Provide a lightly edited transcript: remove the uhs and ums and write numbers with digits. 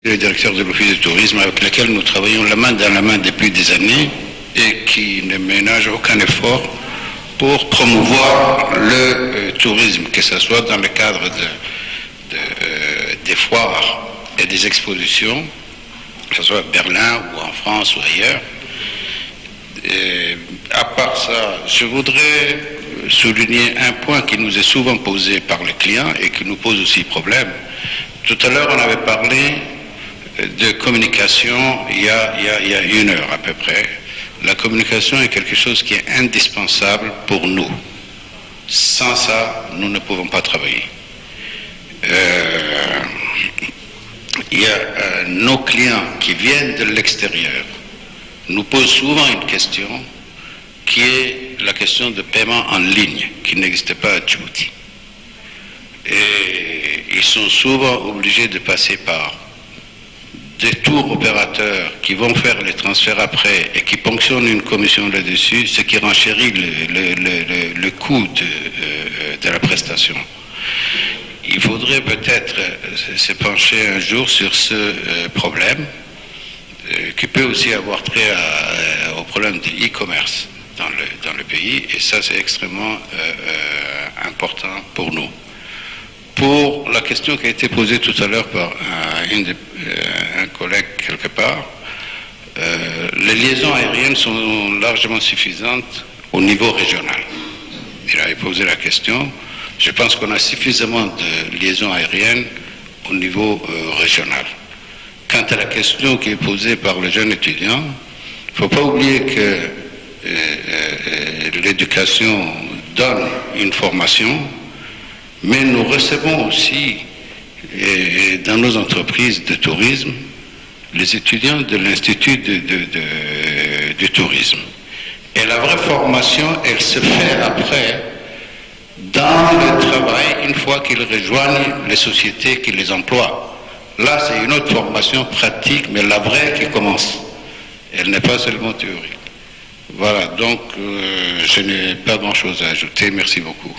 Le directeur de l'Office du tourisme avec lequel nous travaillons la main dans la main depuis des années et qui ne ménage aucun effort pour promouvoir le tourisme, que ce soit dans le cadre des foires et des expositions, que ce soit à Berlin ou en France ou ailleurs. Et à part ça, je voudrais souligner un point qui nous est souvent posé par les clients et qui nous pose aussi problème. Tout à l'heure, on avait parlé de communication il y a 1 heure à peu près. La communication est quelque chose qui est indispensable pour nous. Sans ça, nous ne pouvons pas travailler. Il y a nos clients qui viennent de l'extérieur nous posent souvent une question qui est la question de paiement en ligne, qui n'existe pas à Djibouti. Et ils sont souvent obligés de passer par des tours opérateurs qui vont faire les transferts après et qui ponctionnent une commission là-dessus, ce qui renchérit le coût de la prestation. Il faudrait peut-être se pencher un jour sur ce problème qui peut aussi avoir trait au problème de e-commerce dans le pays, et ça c'est extrêmement important pour nous. Pour la question qui a été posée tout à l'heure par un collègue quelque part, les liaisons aériennes sont largement suffisantes au niveau régional. Il avait posé la question. Je pense qu'on a suffisamment de liaisons aériennes au niveau régional. Quant à la question qui est posée par le jeune étudiant, il ne faut pas oublier que l'éducation donne une formation, mais nous recevons aussi dans nos entreprises de tourisme les étudiants de l'Institut du tourisme. Et la vraie formation, elle se fait après, dans le travail, une fois qu'ils rejoignent les sociétés qui les emploient. Là, c'est une autre formation pratique, mais la vraie qui commence. Elle n'est pas seulement théorique. Voilà, donc je n'ai pas grand-chose à ajouter. Merci beaucoup.